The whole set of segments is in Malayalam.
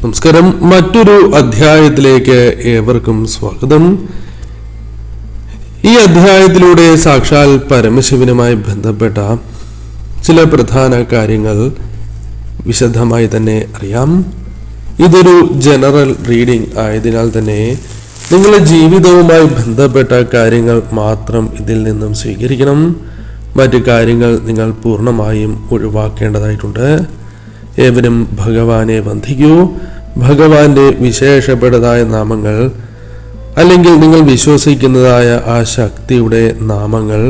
നമസ്കാരം. മറ്റൊരു അധ്യായത്തിലേക്ക് ഏവർക്കും സ്വാഗതം. ഈ അധ്യായത്തിലൂടെ സാക്ഷാൽ പരമശിവനുമായി ബന്ധപ്പെട്ട ചില പ്രധാന കാര്യങ്ങൾ വിശദമായി തന്നെ അറിയാം. ഇതൊരു ജനറൽ റീഡിംഗ് ആയതിനാൽ തന്നെ നിങ്ങളുടെ ജീവിതവുമായി ബന്ധപ്പെട്ട കാര്യങ്ങൾ മാത്രം ഇതിൽ നിന്നും സ്വീകരിക്കണം. മറ്റു കാര്യങ്ങൾ നിങ്ങൾ പൂർണ്ണമായും ഒഴിവാക്കേണ്ടതായിട്ടുണ്ട്. ഏവരും ഭഗവാനെ വന്ദിക്കൂ. ഭഗവാന്റെ വിശേഷപ്പെട്ടതായ നാമങ്ങൾ അല്ലെങ്കിൽ നിങ്ങൾ വിശ്വസിക്കുന്നതായ ആ ശക്തിയുടെ നാമങ്ങൾ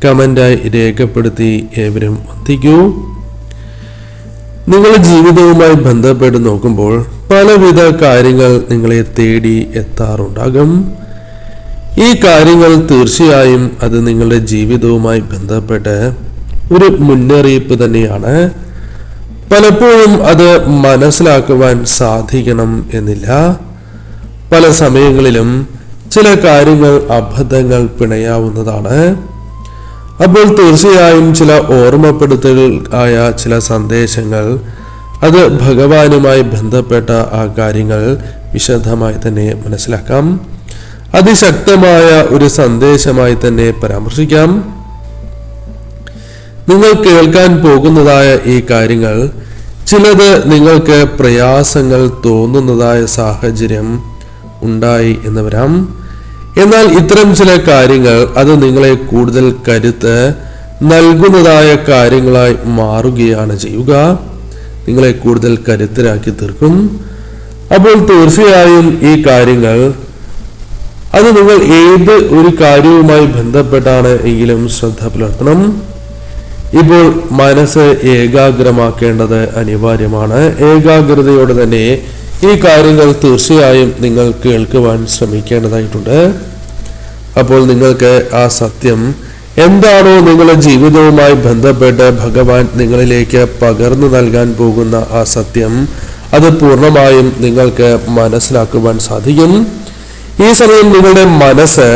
കമന്റായി രേഖപ്പെടുത്തി ഏവരും വന്ദിക്കൂ. നിങ്ങളുടെ ജീവിതവുമായി ബന്ധപ്പെട്ട് നോക്കുമ്പോൾ പലവിധ കാര്യങ്ങൾ നിങ്ങളെ തേടി എത്താറുണ്ടാകും. ഈ കാര്യങ്ങൾ തീർച്ചയായും അത് നിങ്ങളുടെ ജീവിതവുമായി ബന്ധപ്പെട്ട് ഒരു മുന്നറിയിപ്പ് തന്നെയാണ്. പലപ്പോഴും അത് മനസ്സിലാക്കുവാൻ സാധിക്കണം എന്നില്ല. പല സമയങ്ങളിലും ചില കാര്യങ്ങൾ അബദ്ധങ്ങൾ പിണയാവുന്നതാണ്. അപ്പോൾ തീർച്ചയായും ചില ഓർമ്മപ്പെടുത്തൽ ആയ ചില സന്ദേശങ്ങൾ, അത് ഭഗവാനുമായി ബന്ധപ്പെട്ട ആ കാര്യങ്ങൾ വിശദമായി തന്നെ മനസ്സിലാക്കാം. അതിശക്തമായ ഒരു സന്ദേശമായി തന്നെ പരാമർശിക്കാം. നിങ്ങൾ കേൾക്കാൻ പോകുന്നതായ ഈ കാര്യങ്ങൾ ചിലത് നിങ്ങൾക്ക് പ്രയാസങ്ങൾ തോന്നുന്നതായ സാഹചര്യം ഉണ്ടായി എന്ന് വരാം. എന്നാൽ ഇത്തരം ചില കാര്യങ്ങൾ അത് നിങ്ങളെ കൂടുതൽ കരുത്ത് നൽകുന്നതായ കാര്യങ്ങളായി മാറുകയാണ് ചെയ്യുക. നിങ്ങളെ കൂടുതൽ കരുത്തരാക്കി തീർക്കും. അപ്പോൾ തീർച്ചയായും ഈ കാര്യങ്ങൾ അത് നിങ്ങൾ ഏത് ഒരു കാര്യവുമായി ബന്ധപ്പെട്ടാണ് എങ്കിലും ശ്രദ്ധ പുലർത്തണം. ഇപ്പോൾ മനസ്സ് ഏകാഗ്രമാക്കേണ്ടത് അനിവാര്യമാണ്. ഏകാഗ്രതയോടെ തന്നെ ഈ കാര്യങ്ങൾ തീർച്ചയായും നിങ്ങൾ കേൾക്കുവാൻ ശ്രമിക്കേണ്ടതായിട്ടുണ്ട്. അപ്പോൾ നിങ്ങൾക്ക് ആ സത്യം എന്താണോ നിങ്ങളുടെ ജീവിതവുമായി ബന്ധപ്പെട്ട് ഭഗവാൻ നിങ്ങളിലേക്ക് പകർന്നു നൽകാൻ പോകുന്ന ആ സത്യം, അത് പൂർണ്ണമായും നിങ്ങൾക്ക് മനസ്സിലാക്കുവാൻ സാധിക്കും. ഈ സമയം നിങ്ങളുടെ മനസ്സ്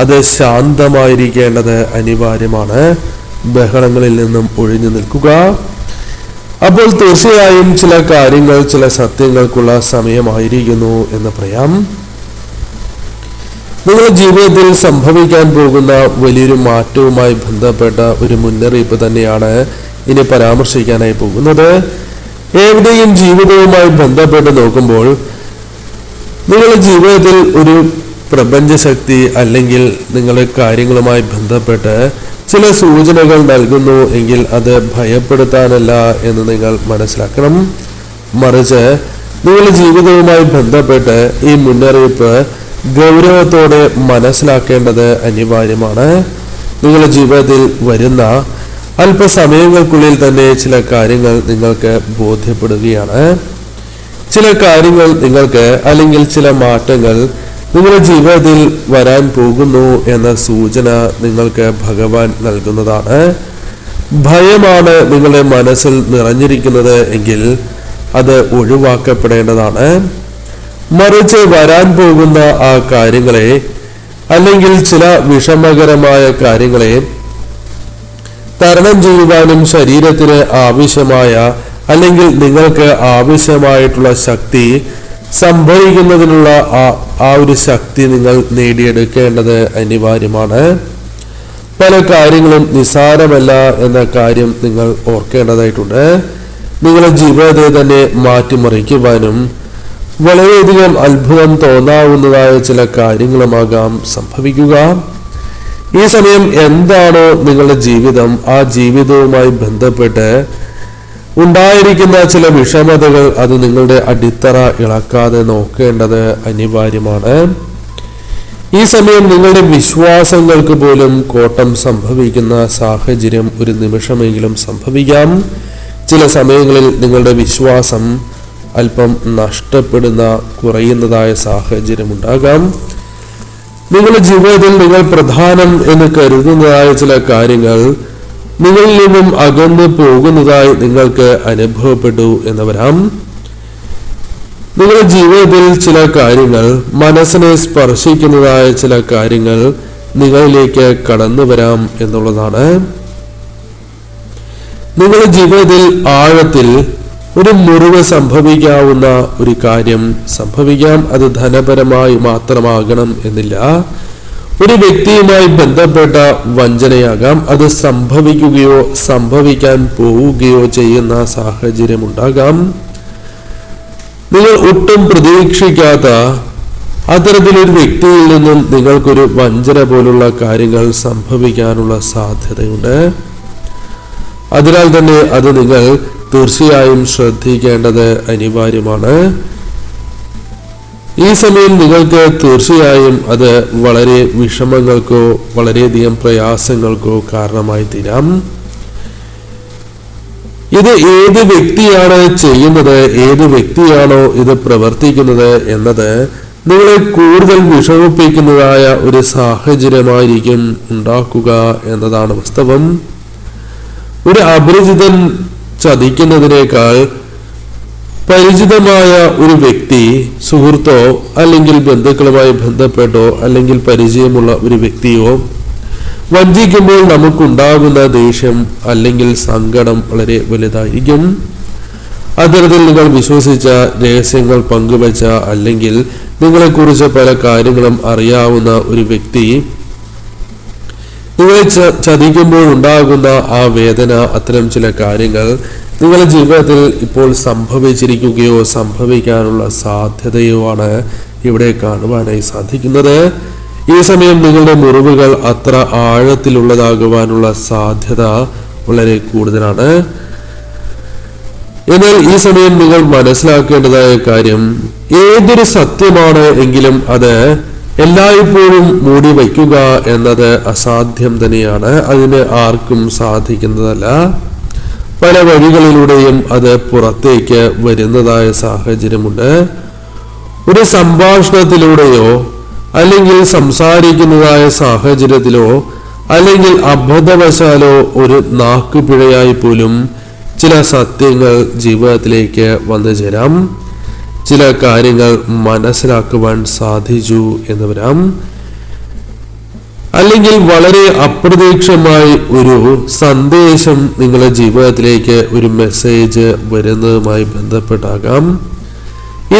അത് ശാന്തമായിരിക്കേണ്ടത് അനിവാര്യമാണ്. ബഹളങ്ങളിൽ നിന്നും ഒഴിഞ്ഞു നിൽക്കുക. അപ്പോൾ തീർച്ചയായും ചില കാര്യങ്ങൾ, ചില സത്യങ്ങൾക്കുള്ള സമയമായിരിക്കുന്നു എന്ന് പറയാം. നിങ്ങളുടെ ജീവിതത്തിൽ സംഭവിക്കാൻ പോകുന്ന വലിയൊരു മാറ്റവുമായി ബന്ധപ്പെട്ട ഒരു മുന്നറിയിപ്പ് തന്നെയാണ് ഇനി പരാമർശിക്കാനായി പോകുന്നത്. എവിടെയും ജീവിതവുമായി ബന്ധപ്പെട്ട് നോക്കുമ്പോൾ നിങ്ങളുടെ ജീവിതത്തിൽ ഒരു പ്രപഞ്ചശക്തി അല്ലെങ്കിൽ നിങ്ങളുടെ കാര്യങ്ങളുമായി ബന്ധപ്പെട്ട് ചില സൂചനകൾ നൽകുന്നു എങ്കിൽ അത് ഭയപ്പെടുത്താനല്ല എന്ന് നിങ്ങൾ മനസ്സിലാക്കണം. മറിച്ച് നിങ്ങളുടെ ജീവിതവുമായി ബന്ധപ്പെട്ട് ഈ മുന്നറിയിപ്പ് ഗൗരവത്തോടെ മനസ്സിലാക്കേണ്ടത് അനിവാര്യമാണ്. നിങ്ങളുടെ ജീവിതത്തിൽ വരുന്ന അല്പസമയങ്ങൾക്കുള്ളിൽ തന്നെ ചില കാര്യങ്ങൾ നിങ്ങൾക്ക് ബോധ്യപ്പെടുകയാണ്. ചില കാര്യങ്ങൾ നിങ്ങൾക്ക് അല്ലെങ്കിൽ ചില മാറ്റങ്ങൾ നിങ്ങളുടെ ജീവിതത്തിൽ വരാൻ പോകുന്നു എന്ന സൂചന നിങ്ങൾക്ക് ഭഗവാൻ നൽകുന്നതാണ്. ഭയമാണ് നിങ്ങളുടെ മനസ്സിൽ നിറഞ്ഞിരിക്കുന്നത് എങ്കിൽ അത് ഒഴിവാക്കപ്പെടേണ്ടതാണ്. മറിച്ച് വരാൻ പോകുന്ന ആ കാര്യങ്ങളെ അല്ലെങ്കിൽ ചില വിഷമകരമായ കാര്യങ്ങളെ തരണം ചെയ്യുവാനും ശരീരത്തിന് ആവശ്യമായ അല്ലെങ്കിൽ നിങ്ങൾക്ക് ആവശ്യമായിട്ടുള്ള ശക്തി സംഭവിക്കുന്നതിനുള്ള ആ ഒരു ശക്തി നിങ്ങൾ നേടിയെടുക്കേണ്ടത് അനിവാര്യമാണ്. പല കാര്യങ്ങളും നിസ്സാരമല്ല എന്ന കാര്യം നിങ്ങൾ ഓർക്കേണ്ടതായിട്ടുണ്ട്. നിങ്ങളുടെ ജീവിതത്തെ തന്നെ മാറ്റിമറിക്കുവാനും വളരെയധികം അത്ഭുതം തോന്നാവുന്നതായ ചില കാര്യങ്ങളുമാകാം സംഭവിക്കുക. ഈ സമയം എന്താണോ നിങ്ങളുടെ ജീവിതം, ആ ജീവിതവുമായി ബന്ധപ്പെട്ട് ഉണ്ടായിരിക്കുന്ന ചില വിഷമതകൾ, അത് നിങ്ങളുടെ അടിത്തറ ഇളക്കാതെ നോക്കേണ്ടത് അനിവാര്യമാണ്. ഈ സമയം നിങ്ങളുടെ വിശ്വാസങ്ങൾക്ക് പോലും കോട്ടം സംഭവിക്കുന്ന സാഹചര്യം ഒരു നിമിഷമെങ്കിലും സംഭവിക്കാം. ചില സമയങ്ങളിൽ നിങ്ങളുടെ വിശ്വാസം അല്പം നഷ്ടപ്പെടുന്ന, കുറയുന്നതായ സാഹചര്യം ഉണ്ടാകാം. നിങ്ങളുടെ ജീവിതത്തിൽ നിങ്ങൾ പ്രധാനം എന്ന് കരുതുന്നതായ ചില കാര്യങ്ങൾ നിങ്ങളിൽ നിന്നും അകന്നു പോകുന്നതായി നിങ്ങൾക്ക് അനുഭവപ്പെട്ടു എന്ന് വരാം. നിങ്ങളുടെ ജീവിതത്തിൽ ചില കാര്യങ്ങൾ, മനസ്സിനെ സ്പർശിക്കുന്നതായ ചില കാര്യങ്ങൾ നിങ്ങളിലേക്ക് കടന്നു വരാം എന്നുള്ളതാണ്. നിങ്ങളുടെ ജീവിതത്തിൽ ആഴത്തിൽ ഒരു മുറിവ് സംഭവിക്കാവുന്ന ഒരു കാര്യം സംഭവിക്കാം. അത് ധനപരമായി മാത്രമാകണം എന്നില്ല. ഒരു വ്യക്തിയുമായി ബന്ധപ്പെട്ട വഞ്ചനയാകാം. അത് സംഭവിക്കുകയോ സംഭവിക്കാൻ പോവുകയോ ചെയ്യുന്ന സാഹചര്യമുണ്ടാകാം. നിങ്ങൾ ഒട്ടും പ്രതീക്ഷിക്കാത്ത അത്തരത്തിലൊരു വ്യക്തിയിൽ നിന്നും നിങ്ങൾക്കൊരു വഞ്ചന പോലുള്ള കാര്യങ്ങൾ സംഭവിക്കാനുള്ള സാധ്യതയുണ്ട്. അതിനാൽ തന്നെ അത് നിങ്ങൾ തീർച്ചയായും ശ്രദ്ധിക്കേണ്ടത് അനിവാര്യമാണ്. ഈ സമയം നിങ്ങൾക്ക് തീർച്ചയായും അത് വളരെ വിഷമങ്ങൾക്കോ വളരെയധികം പ്രയാസങ്ങൾക്കോ കാരണമായി തീരാം. ഇത് ഏത് വ്യക്തിയാണ് ചെയ്യുന്നത്, ഏത് വ്യക്തിയാണോ ഇത് പ്രവർത്തിക്കുന്നത് എന്നത് നിങ്ങളെ കൂടുതൽ വിഷമിപ്പിക്കുന്നതായ ഒരു സാഹചര്യമായിരിക്കും ഉണ്ടാക്കുക എന്നതാണ് വാസ്തവം. ഒരു അപരിചിതൻ ചതിക്കുന്നതിനേക്കാൾ പരിചിതമായ ഒരു വ്യക്തി, സുഹൃത്തോ അല്ലെങ്കിൽ ബന്ധുക്കളുമായി ബന്ധപ്പെട്ടോ അല്ലെങ്കിൽ പരിചയമുള്ള ഒരു വ്യക്തിയോ വഞ്ചിക്കുമ്പോൾ നമുക്കുണ്ടാകുന്ന ദേഷ്യം അല്ലെങ്കിൽ സങ്കടം വളരെ വലുതായിരിക്കും. അത്തരത്തിൽ നിങ്ങൾ വിശ്വസിച്ച രഹസ്യങ്ങൾ പങ്കുവച്ച അല്ലെങ്കിൽ നിങ്ങളെക്കുറിച്ച് പല കാര്യങ്ങളും അറിയാവുന്ന ഒരു വ്യക്തി നിങ്ങളെ ചതിക്കുമ്പോൾ ഉണ്ടാകുന്ന ആ വേദന, അത്തരം ചില കാര്യങ്ങൾ നിങ്ങളുടെ ജീവിതത്തിൽ ഇപ്പോൾ സംഭവിച്ചിരിക്കുകയോ സംഭവിക്കാനുള്ള സാധ്യതയോ ആണ് ഇവിടെ കാണുവാനായി സാധിക്കുന്നത്. ഈ സമയം നിങ്ങളുടെ മുറിവുകൾ അത്ര ആഴത്തിലുള്ളതാകുവാനുള്ള സാധ്യത വളരെ കൂടുതലാണ്. എന്നാൽ ഈ സമയം നിങ്ങൾ മനസ്സിലാക്കേണ്ടതായ കാര്യം, ഏതൊരു സത്യമാണ് എങ്കിലും അത് എല്ലായ്പ്പോഴും മൂടി വയ്ക്കുക എന്നത് അസാധ്യം തന്നെയാണ്. അതിന് ആർക്കും സാധിക്കുന്നതല്ല. പല വഴികളിലൂടെയും അത് പുറത്തേക്ക് വരുന്നതായ സാഹചര്യമുണ്ട്. ഒരു സംഭാഷണത്തിലൂടെയോ അല്ലെങ്കിൽ സംസാരിക്കുന്നതായ സാഹചര്യത്തിലോ അല്ലെങ്കിൽ അബദ്ധവശാലോ ഒരു നാക്കുപിഴയായി പോലും ചില സത്യങ്ങൾ ജീവിതത്തിലേക്ക് വന്നു ചേരാം. ചില കാര്യങ്ങൾ മനസ്സിലാക്കുവാൻ സാധിച്ചു എന്ന് വരാം. അല്ലെങ്കിൽ വളരെ അപ്രതീക്ഷിതമായി ഒരു സന്ദേശം നിങ്ങളുടെ ജീവിതത്തിലേക്ക് ഒരു മെസ്സേജ് വരുന്നതുമായി ബന്ധപ്പെട്ടാകാം.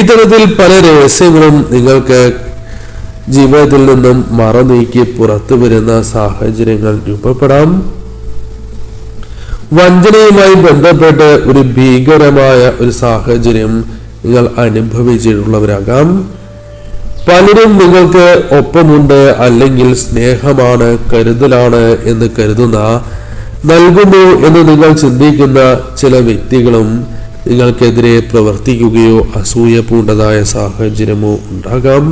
ഇത്തരത്തിൽ പല രഹസ്യങ്ങളും നിങ്ങൾക്ക് ജീവിതത്തിൽ നിന്നും മറനീക്കി പുറത്തു വരുന്ന സാഹചര്യങ്ങൾ രൂപപ്പെടാം. വഞ്ചനയുമായി ബന്ധപ്പെട്ട് ഒരു ഭീകരമായ ഒരു സാഹചര്യം നിങ്ങൾ അനുഭവിച്ചിട്ടുള്ളവരാകാം. പലരും നിങ്ങൾക്ക് ഒപ്പമുണ്ട് അല്ലെങ്കിൽ സ്നേഹമാണ്, കരുതലാണ് എന്ന് കരുതുന്ന, നൽകുന്നു എന്ന് നിങ്ങൾ ചിന്തിക്കുന്ന ചില വ്യക്തികളും നിങ്ങൾക്കെതിരെ പ്രവർത്തിക്കുകയോ അസൂയ പൂണ്ടതായ സാഹചര്യമോ ഉണ്ടാകാം.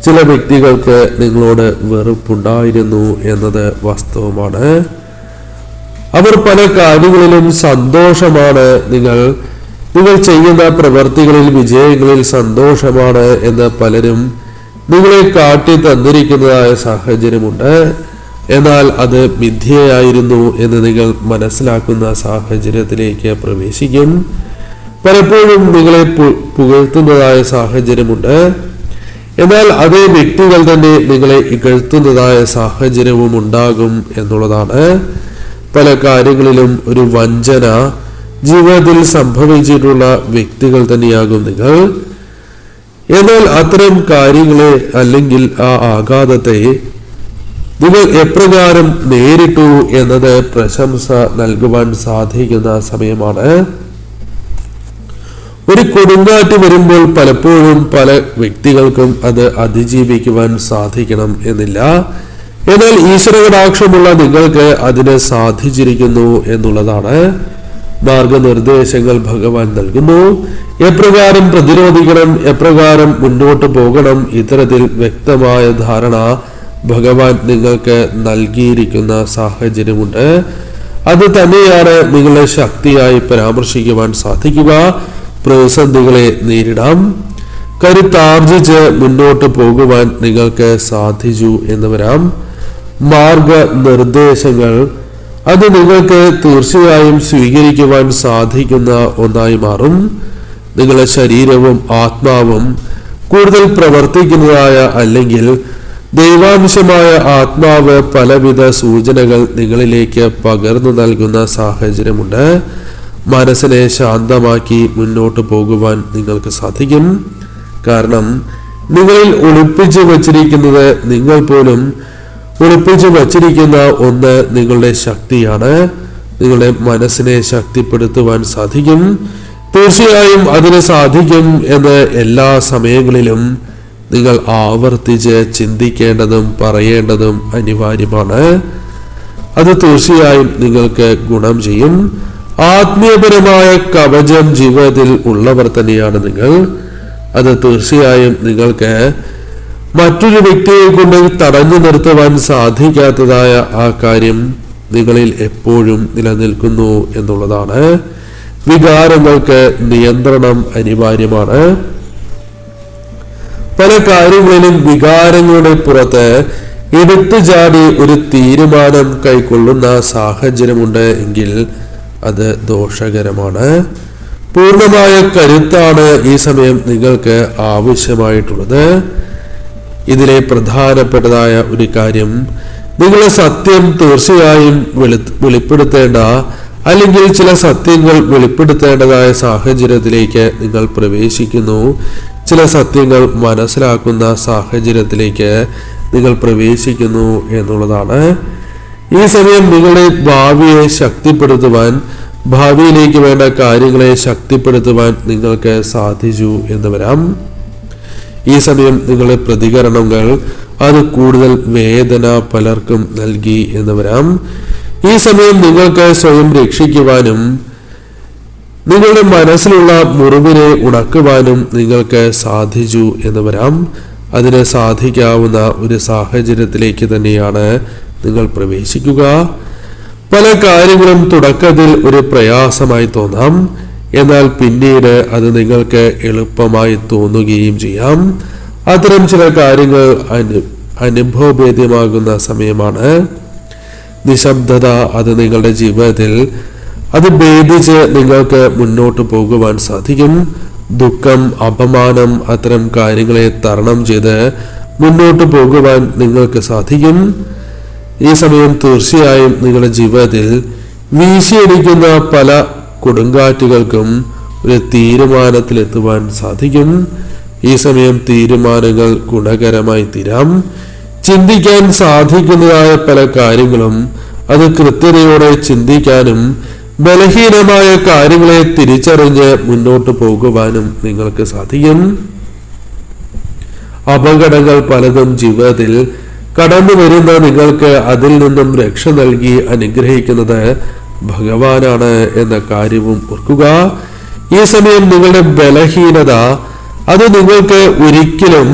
ചില വ്യക്തികൾക്ക് നിങ്ങളോട് വെറുപ്പുണ്ടായിരുന്നു എന്നത് വാസ്തവമാണ്. അവർ പല കാര്യങ്ങളിലും സന്തോഷമാണ്, നിങ്ങൾ ചെയ്യുന്ന പ്രവർത്തികളിൽ വിജയങ്ങളിൽ സന്തോഷമാണ് എന്ന് പലരും നിങ്ങളെ കാട്ടി തന്നിരിക്കുന്നതായ സാഹചര്യമുണ്ട്. എന്നാൽ അത് മിഥ്യയായിരുന്നു എന്ന് നിങ്ങൾ മനസ്സിലാക്കുന്ന സാഹചര്യത്തിലേക്ക് പ്രവേശിക്കും. പലപ്പോഴും നിങ്ങളെ പുകഴ്ത്തുന്നതായ സാഹചര്യമുണ്ട്. എന്നാൽ അതേ വ്യക്തികൾ തന്നെ നിങ്ങളെ ഇകഴ്ത്തുന്നതായ സാഹചര്യവും ഉണ്ടാകും എന്നുള്ളതാണ്. പല കാര്യങ്ങളിലും ഒരു വഞ്ചന ജീവിതത്തിൽ സംഭവിച്ചിട്ടുള്ള വ്യക്തികൾ തന്നെയാകും നിങ്ങൾ. എന്നാൽ അത്തരം കാര്യങ്ങളെ അല്ലെങ്കിൽ ആ ആഘാതത്തെ നിങ്ങൾ എപ്രകാരം നേരിട്ടു എന്നത് പ്രശംസ നൽകുവാൻ സാധിക്കുന്ന സമയമാണ്. ഒരു കൊടുങ്കാറ്റ് വരുമ്പോൾ പലപ്പോഴും പല വ്യക്തികൾക്കും അത് അതിജീവിക്കുവാൻ സാധിക്കണം എന്നില്ല. എന്നാൽ ഈശ്വരകടാക്ഷമുള്ള നിങ്ങൾക്ക് അതിന് സാധിച്ചിരിക്കുന്നു എന്നുള്ളതാണ്. മാർഗനിർദ്ദേശങ്ങൾ ഭഗവാൻ നൽകുന്നു. എപ്രകാരം പ്രതിരോധിക്കണം, എപ്രകാരം മുന്നോട്ട് പോകണം, ഇത്തരത്തിൽ വ്യക്തമായ ധാരണ ഭഗവാൻ നിങ്ങൾക്ക് നൽകിയിരിക്കുന്ന സാഹചര്യമുണ്ട്. അത് തന്നെയാണ് നിങ്ങളെ ശക്തിയായി പരാമർശിക്കുവാൻ സാധിക്കുക. പ്രതിസന്ധികളെ നേരിടാം. കരുത്താർജിച്ച് മുന്നോട്ട് പോകുവാൻ നിങ്ങൾക്ക് സാധിച്ചു എന്ന് വരാം. മാർഗനിർദ്ദേശങ്ങൾ അത് നിങ്ങൾക്ക് തീർച്ചയായും സ്വീകരിക്കുവാൻ സാധിക്കുന്ന ഒന്നായി മാറും. നിങ്ങളുടെ ശരീരവും ആത്മാവും കൂടുതൽ പ്രവർത്തിക്കുന്നതായ അല്ലെങ്കിൽ ദൈവാംശമായ ആത്മാവ് പലവിധ സൂചനകൾ നിങ്ങളിലേക്ക് പകർന്നു നൽകുന്ന സാഹചര്യമുണ്ട്. മനസ്സിനെ ശാന്തമാക്കി മുന്നോട്ട് പോകുവാൻ നിങ്ങൾക്ക് സാധിക്കും. കാരണം നിങ്ങളിൽ ഒളിപ്പിച്ചു വച്ചിരിക്കുന്നത്, നിങ്ങൾ പോലും ഒളിപ്പിച്ചു വച്ചിരിക്കുന്ന ഒന്ന് നിങ്ങളുടെ ശക്തിയാണ്. നിങ്ങളുടെ മനസ്സിനെ ശക്തിപ്പെടുത്തുവാൻ സാധിക്കും. തീർച്ചയായും അതിന് സാധിക്കും എന്ന് എല്ലാ സമയങ്ങളിലും നിങ്ങൾ ആവർത്തിച്ച് ചിന്തിക്കേണ്ടതും പറയേണ്ടതും അനിവാര്യമാണ്. അത് തീർച്ചയായും നിങ്ങൾക്ക് ഗുണം ചെയ്യും. ആത്മീയപരമായ കവചം ജീവിതത്തിൽ ഉള്ളവർ തന്നെയാണ് നിങ്ങൾ. അത് തീർച്ചയായും നിങ്ങൾക്ക് മറ്റൊരു വ്യക്തിയെ കൊണ്ട് തടഞ്ഞു നിർത്തുവാൻ സാധിക്കാത്തതായ ആ കാര്യം നിങ്ങളിൽ എപ്പോഴും നിലനിൽക്കുന്നു എന്നുള്ളതാണ്. വികാരങ്ങൾക്ക് നിയന്ത്രണം അനിവാര്യമാണ്. പല കാര്യങ്ങളിലും വികാരങ്ങളുടെ പുറത്ത് എടുത്തു ചാടി ഒരു തീരുമാനം കൈക്കൊള്ളുന്ന സാഹചര്യമുണ്ട് എങ്കിൽ അത് ദോഷകരമാണ്. പൂർണ്ണമായ കരുത്താണ് ഈ സമയം നിങ്ങൾക്ക് ആവശ്യമായിട്ടുള്ളത്. ഇതിലെ പ്രധാനപ്പെട്ടതായ ഒരു കാര്യം, നിങ്ങളുടെ സത്യം തീർച്ചയായും വെളിപ്പെടുത്തേണ്ട അല്ലെങ്കിൽ ചില സത്യങ്ങൾ വെളിപ്പെടുത്തേണ്ടതായ സാഹചര്യത്തിലേക്ക് നിങ്ങൾ പ്രവേശിക്കുന്നു. ചില സത്യങ്ങൾ മനസ്സിലാക്കുന്ന സാഹചര്യത്തിലേക്ക് നിങ്ങൾ പ്രവേശിക്കുന്നു എന്നുള്ളതാണ്. ഈ സമയം നിങ്ങളുടെ ഭാവിയെ ശക്തിപ്പെടുത്തുവാൻ, ഭാവിയിലേക്ക് വേണ്ട കാര്യങ്ങളെ ശക്തിപ്പെടുത്തുവാൻ നിങ്ങൾക്ക് സാധിച്ചു എന്ന് വരാം. ഈ സമയം നിങ്ങളുടെ പ്രതികരണങ്ങൾ അത് കൂടുതൽ വേദന പലർക്കും നൽകി എന്ന് വരാം. ഈ സമയം നിങ്ങൾക്ക് സ്വയം രക്ഷിക്കുവാനും നിങ്ങളുടെ മനസ്സിലുള്ള മുറിവിനെ ഉണക്കുവാനും നിങ്ങൾക്ക് സാധിച്ചു എന്ന് വരാം. അതിന് സാധിക്കാവുന്ന ഒരു സാഹചര്യത്തിലേക്ക് തന്നെയാണ് നിങ്ങൾ പ്രവേശിക്കുക. പല കാര്യങ്ങളും തുടക്കത്തിൽ ഒരു പ്രയാസമായി തോന്നാം, എന്നാൽ പിന്നീട് അത് നിങ്ങൾക്ക് എളുപ്പമായി തോന്നുകയും ചെയ്യാം. അത്തരം ചില കാര്യങ്ങൾ അനുഭവഭേദ്യമാകുന്ന സമയമാണ്. നിശബ്ദത അത് നിങ്ങളുടെ ജീവിതത്തിൽ അത് ഭേദിച്ച് നിങ്ങൾക്ക് മുന്നോട്ട് പോകുവാൻ സാധിക്കും. ദുഃഖം, അപമാനം, അത്തരം കാര്യങ്ങളെ തരണം ചെയ്ത് മുന്നോട്ട് പോകുവാൻ നിങ്ങൾക്ക് സാധിക്കും. ഈ സമയം തീർച്ചയായും നിങ്ങളുടെ ജീവിതത്തിൽ വീശിയടിക്കുന്ന പല കൊടുങ്കാറ്റുകൾക്കും ഒരു തീരുമാനത്തിലെത്തുവാൻ സാധിക്കും. ഈ സമയം തീരുമാനങ്ങൾ ഗുണകരമായി തീരാം. ചിന്തിക്കാൻ സാധിക്കുന്നതായ പല കാര്യങ്ങളും അത് കൃത്യതയോടെ ചിന്തിക്കാനും ബലഹീനമായ കാര്യങ്ങളെ തിരിച്ചറിഞ്ഞ് മുന്നോട്ട് പോകുവാനും നിങ്ങൾക്ക് സാധിക്കും. അപകടങ്ങൾ പലതും ജീവിതത്തിൽ കടന്നു വരുന്ന നിങ്ങൾക്ക് അതിൽ നിന്നും രക്ഷ നൽകി അനുഗ്രഹിക്കുന്നത് ഭഗവാനാണ് എന്ന കാര്യവും ഓർക്കുക. ഈ സമയം നിങ്ങളുടെ ബലഹീനത അത് നിങ്ങൾക്ക് ഒരിക്കലും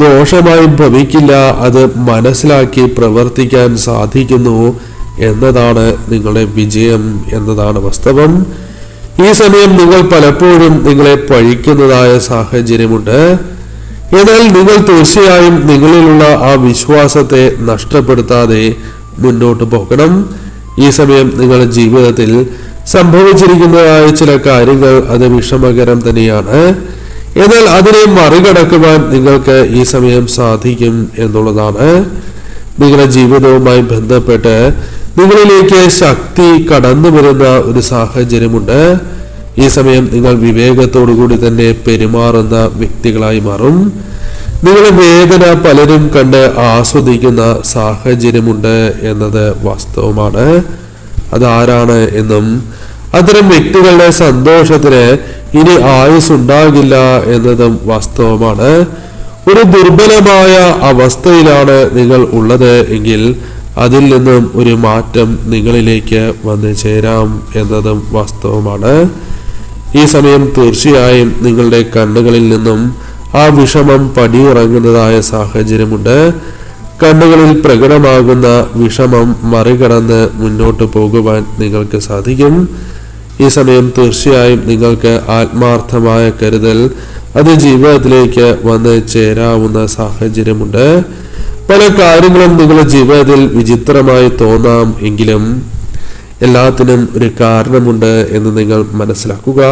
ദോഷമായി ഭവിക്കില്ല. അത് മനസ്സിലാക്കി പ്രവർത്തിക്കാൻ സാധിക്കുന്നു എന്നതാണ് നിങ്ങളുടെ വിജയം എന്നതാണ് വാസ്തവം. ഈ സമയം നിങ്ങൾ പലപ്പോഴും നിങ്ങളെ പഴിക്കുന്നതായ സാഹചര്യമുണ്ട്. എന്നാൽ നിങ്ങൾ തീർച്ചയായും നിങ്ങളിലുള്ള ആ വിശ്വാസത്തെ നഷ്ടപ്പെടുത്താതെ മുന്നോട്ട് പോകണം. ഈ സമയം നിങ്ങളുടെ ജീവിതത്തിൽ സംഭവിച്ചിരിക്കുന്നതായ ചില കാര്യങ്ങൾ അത് വിഷമകരം തന്നെയാണ്. എന്നാൽ അതിനെ മറികടക്കുവാൻ നിങ്ങൾക്ക് ഈ സമയം സാധിക്കും എന്നുള്ളതാണ്. നിങ്ങളുടെ ജീവിതവുമായി ബന്ധപ്പെട്ട് നിങ്ങളിലേക്ക് ശക്തി കടന്നു വരുന്ന ഒരു സാഹചര്യമുണ്ട്. ഈ സമയം നിങ്ങൾ വിവേകത്തോടുകൂടി തന്നെ പെരുമാറുന്ന വ്യക്തികളായി മാറും. നിങ്ങളുടെ വേദന പലരും കണ്ട് ആസ്വദിക്കുന്ന സാഹചര്യമുണ്ട് എന്നത് വാസ്തവമാണ്. അതാരാണ് എന്നും അത്തരം വ്യക്തികളുടെ സന്തോഷത്തിന് ഇനി ആയുസ്സുണ്ടാകില്ല എന്നതും വാസ്തവമാണ്. ഒരു ദുർബലമായ അവസ്ഥയിലാണ് നിങ്ങൾ ഉള്ളത് എങ്കിൽ അതിൽ നിന്നും ഒരു മാറ്റം നിങ്ങളിലേക്ക് വന്നു ചേരാം എന്നതും വാസ്തവമാണ്. ഈ സമയം തീർച്ചയായും നിങ്ങളുടെ കണ്ണുകളിൽ നിന്നും ആ വിഷമം പടിയിറങ്ങുന്നതായ സാഹചര്യമുണ്ട്. കണ്ണുകളിൽ പ്രകടമാകുന്ന വിഷമം മറികടന്ന് മുന്നോട്ട് പോകുവാൻ നിങ്ങൾക്ക് സാധിക്കും. ഈ സമയം തീർച്ചയായും നിങ്ങൾക്ക് ആത്മാർത്ഥമായ കരുതൽ അത് ജീവിതത്തിലേക്ക് വന്ന് ചേരാവുന്ന സാഹചര്യമുണ്ട്. പല കാര്യങ്ങളും നിങ്ങളുടെ ജീവിതത്തിൽ വിചിത്രമായി തോന്നാം എങ്കിലും എല്ലാത്തിനും ഒരു കാരണമുണ്ട് എന്ന് നിങ്ങൾ മനസ്സിലാക്കുക.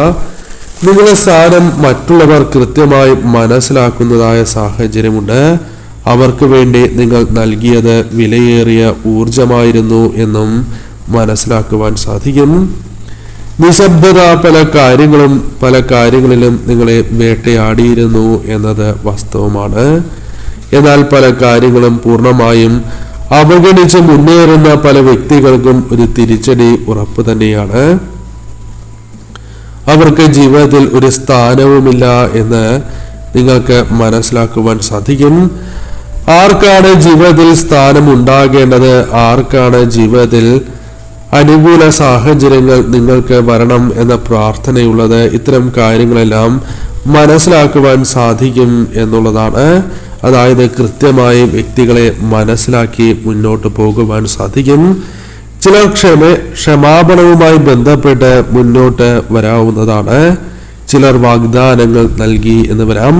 നിങ്ങളുടെ സ്ഥാനം മറ്റുള്ളവർ കൃത്യമായി മനസ്സിലാക്കുന്നതായ സാഹചര്യമുണ്ട്. അവർക്ക് വേണ്ടി നിങ്ങൾ നൽകിയത് വിലയേറിയ ഊർജമായിരുന്നു എന്നും മനസ്സിലാക്കുവാൻ സാധിക്കും. നിശബ്ദത പല കാര്യങ്ങളിലും നിങ്ങളെ വേട്ടയാടിയിരുന്നു എന്നത് വാസ്തവമാണ്. എന്നാൽ പല കാര്യങ്ങളും പൂർണ്ണമായും അവഗണിച്ച് മുന്നേറുന്ന പല വ്യക്തികൾക്കും ഒരു തിരിച്ചടി ഉറപ്പ് തന്നെയാണ്. അവർക്ക് ജീവിതത്തിൽ ഒരു സ്ഥാനവുമില്ല എന്ന് നിങ്ങൾക്ക് മനസ്സിലാക്കുവാൻ സാധിക്കും. ആർക്കാണ് ജീവിതത്തിൽ സ്ഥാനം ഉണ്ടാകേണ്ടത്, ആർക്കാണ് ജീവിതത്തിൽ അനുകൂല സാഹചര്യങ്ങൾ നിങ്ങൾക്ക് വരണം എന്ന പ്രാർത്ഥനയുള്ളത്, ഇത്തരം കാര്യങ്ങളെല്ലാം മനസ്സിലാക്കുവാൻ സാധിക്കും എന്നുള്ളതാണ്. അതായത് കൃത്യമായി വ്യക്തികളെ മനസ്സിലാക്കി മുന്നോട്ട് പോകുവാൻ സാധിക്കും. ചിലർ ക്ഷമാപണവുമായി ബന്ധപ്പെട്ട് മുന്നോട്ട് വരാവുന്നതാണ്. ചിലർ വാഗ്ദാനങ്ങൾ നൽകി എന്ന് വരാം.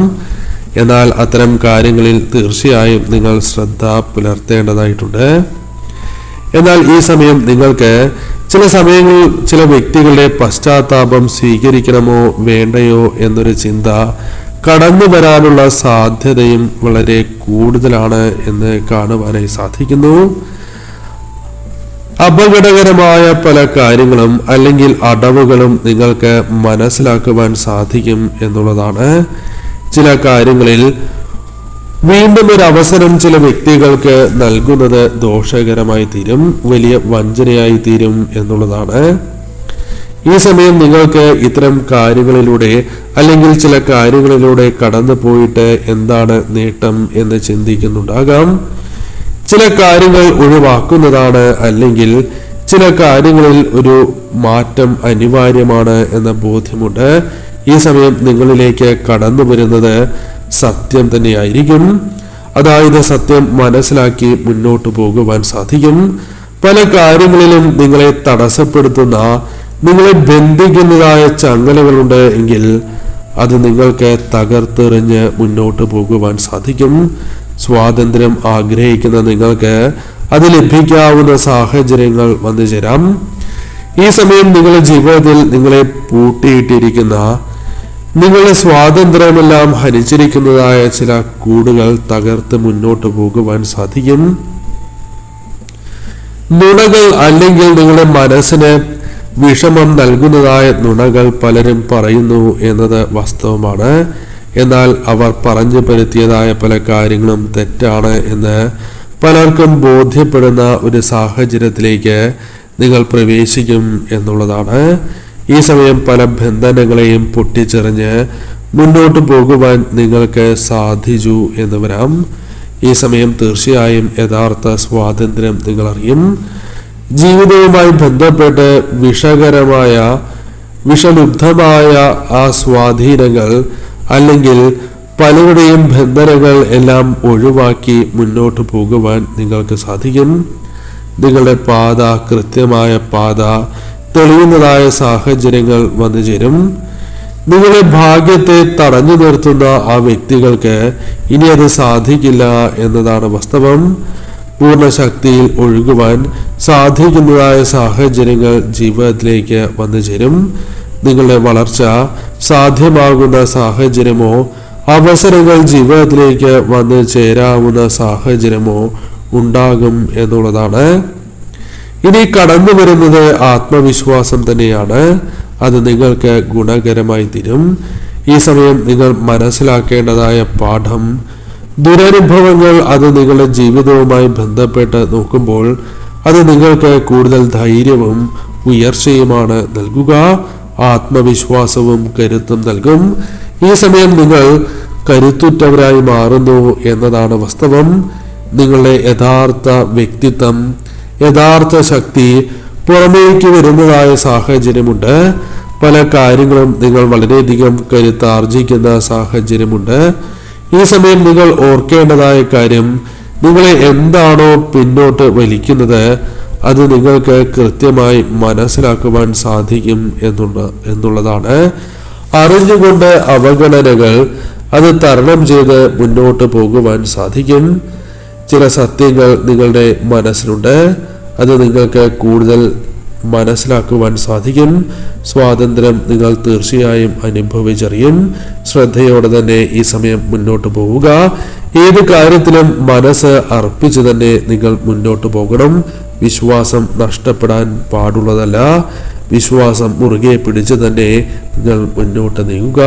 എന്നാൽ അത്തരം കാര്യങ്ങളിൽ തീർച്ചയായും നിങ്ങൾ ശ്രദ്ധ പുലർത്തേണ്ടതായിട്ടുണ്ട്. എന്നാൽ ഈ സമയം നിങ്ങൾക്ക് ചില സമയങ്ങളിൽ ചില വ്യക്തികളുടെ പശ്ചാത്താപം സ്വീകരിക്കണമോ വേണ്ടയോ എന്നൊരു ചിന്ത കടന്നു വരാനുള്ള സാധ്യതയും വളരെ കൂടുതലാണ് എന്ന് കാണുവാനായി സാധിക്കുന്നു. അപകടകരമായ പല കാര്യങ്ങളും അല്ലെങ്കിൽ അടവുകളും നിങ്ങൾക്ക് മനസ്സിലാക്കുവാൻ സാധിക്കും എന്നുള്ളതാണ്. ചില കാര്യങ്ങളിൽ വീണ്ടും ഒരു അവസരം ചില വ്യക്തികൾക്ക് നൽകുന്നത് ദോഷകരമായി തീരും, വലിയ വഞ്ചനയായി തീരും എന്നുള്ളതാണ്. ഈ സമയം നിങ്ങൾക്ക് ഇത്തരം കാര്യങ്ങളിലൂടെ അല്ലെങ്കിൽ ചില കാര്യങ്ങളിലൂടെ കടന്നു പോയിട്ട് എന്താണ് നേട്ടം എന്ന് ചിന്തിക്കുന്നുണ്ടാകാം. ചില കാര്യങ്ങൾ ഒഴിവാക്കുന്നതാണ് അല്ലെങ്കിൽ ചില കാര്യങ്ങളിൽ ഒരു മാറ്റം അനിവാര്യമാണ് എന്ന ബോധ്യമുണ്ട്. ഈ സമയം നിങ്ങളിലേക്ക് കടന്നു വരുന്നത് സത്യം തന്നെയായിരിക്കും. അതായത് സത്യം മനസ്സിലാക്കി മുന്നോട്ട് പോകുവാൻ സാധിക്കും. പല കാര്യങ്ങളിലും നിങ്ങളെ തടസ്സപ്പെടുത്തുന്ന, നിങ്ങളെ ബന്ധിക്കുന്നതായ ചങ്ങലകളുണ്ട് എങ്കിൽ അത് നിങ്ങൾക്ക് തകർത്തെറിഞ്ഞ് മുന്നോട്ട് പോകുവാൻ സാധിക്കും. സ്വാതന്ത്ര്യം ആഗ്രഹിക്കുന്ന നിങ്ങൾക്ക് അത് ലഭിക്കാവുന്ന സാഹചര്യങ്ങൾ വന്നു ചേരാം. ഈ സമയം നിങ്ങളുടെ ജീവിതത്തിൽ നിങ്ങളെ പൂട്ടിയിട്ടിരിക്കുന്ന, നിങ്ങളുടെ സ്വാതന്ത്ര്യമെല്ലാം ഹരിച്ചിരിക്കുന്നതായ ചില കൂടുകൾ തകർത്ത് മുന്നോട്ട് പോകുവാൻ സാധിക്കും. നുണകൾ അല്ലെങ്കിൽ നിങ്ങളുടെ മനസ്സിന് വിഷമം നൽകുന്നതായ നുണകൾ പലരും പറയുന്നു എന്നത് വാസ്തവമാണ്. എന്നാൽ അവർ പറഞ്ഞു പരത്തിയതായ പല കാര്യങ്ങളും തെറ്റാണ് എന്ന് പലർക്കും ബോധ്യപ്പെടുന്ന ഒരു സാഹചര്യത്തിലേക്ക് നിങ്ങൾ പ്രവേശിക്കും എന്നുള്ളതാണ്. ഈ സമയം പല ബന്ധനങ്ങളെയും പൊട്ടിച്ചെറിഞ്ഞ് മുന്നോട്ട് പോകുവാൻ നിങ്ങൾക്ക് സാധിച്ചു എന്ന് വരാം. ഈ സമയം തീർച്ചയായും യഥാർത്ഥ സ്വാതന്ത്ര്യം നിങ്ങൾ അറിയും. ജീവിതവുമായി ബന്ധപ്പെട്ട് വിഷലുബ്ധമായ ആ സ്വാധീനങ്ങൾ അല്ലെങ്കിൽ പലരുടെയും ബന്ധനങ്ങൾ എല്ലാം ഒഴിവാക്കി മുന്നോട്ട് പോകുവാൻ നിങ്ങൾക്ക് സാധിക്കും. നിങ്ങളുടെ പാത, കൃത്യമായ പാത തെളിയുന്നതായ സാഹചര്യങ്ങൾ വന്നു ചേരും. നിങ്ങളുടെ ഭാഗ്യത്തെ തടഞ്ഞു നിർത്തുന്ന ആ വ്യക്തികൾക്ക് ഇനി അത് സാധിക്കില്ല എന്നതാണ് വാസ്തവം. പൂർണ്ണ ശക്തിയിൽ ഒഴുകുവാൻ സാധിക്കുന്നതായ സാഹചര്യങ്ങൾ ജീവിതത്തിലേക്ക് വന്നു ചേരും. നിങ്ങളുടെ വളർച്ച സാധ്യമാകുന്ന സാഹചര്യമോ അവസരങ്ങൾ ജീവിതത്തിലേക്ക് വന്ന് ചേരാവുന്ന സാഹചര്യമോ ഉണ്ടാകും എന്നുള്ളതാണ്. ഇനി കടന്നു വരുന്നത് ആത്മവിശ്വാസം തന്നെയാണ്. അത് നിങ്ങൾക്ക് ഗുണകരമായി തീരും. ഈ സമയം നിങ്ങൾ മനസ്സിലാക്കേണ്ടതായ പാഠം, ദുരനുഭവങ്ങൾ അത് നിങ്ങളുടെ ജീവിതവുമായി ബന്ധപ്പെട്ട് നോക്കുമ്പോൾ അത് നിങ്ങൾക്ക് കൂടുതൽ ധൈര്യവും ഉയർച്ചയുമാണ് നൽകുക. ആത്മവിശ്വാസവും കരുത്തും നൽകും. ഈ സമയം നിങ്ങൾ കരുത്തുറ്റവരായി മാറുന്നു എന്നതാണ് വാസ്തവം. നിങ്ങളുടെ യഥാർത്ഥ വ്യക്തിത്വം, യഥാർത്ഥ ശക്തി പുറമേക്ക് വരുന്നതായ സാഹചര്യമുണ്ട്. പല കാര്യങ്ങളും നിങ്ങൾ വളരെയധികം കരുത്താർജിക്കുന്ന സാഹചര്യമുണ്ട്. ഈ സമയം നിങ്ങൾ ഓർക്കേണ്ടതായ കാര്യം, നിങ്ങളെ എന്താണോ പിന്നോട്ട് വലിക്കുന്നത് അത് നിങ്ങൾക്ക് കൃത്യമായി മനസ്സിലാക്കുവാൻ സാധിക്കും എന്നുള്ളതാണ്. അറിഞ്ഞുകൊണ്ട് അവഗണനകൾ അത് തരണം ചെയ്ത് മുന്നോട്ട് പോകുവാൻ സാധിക്കും. ചില സത്യങ്ങൾ നിങ്ങളുടെ മനസ്സിലുണ്ട്, അത് നിങ്ങൾക്ക് കൂടുതൽ മനസ്സിലാക്കുവാൻ സാധിക്കും. സ്വാതന്ത്ര്യം നിങ്ങൾ തീർച്ചയായും അനുഭവിച്ചറിയും. ശ്രദ്ധയോടെ തന്നെ ഈ സമയം മുന്നോട്ട് പോവുക. ഏത് കാര്യത്തിലും മനസ്സ് അർപ്പിച്ച് തന്നെ നിങ്ങൾ മുന്നോട്ട് പോകണം. വിശ്വാസം നഷ്ടപ്പെടാൻ പാടുള്ളതല്ല. വിശ്വാസം മുറുകെ പിടിച്ച് തന്നെ നിങ്ങൾ മുന്നോട്ട് നീങ്ങുക.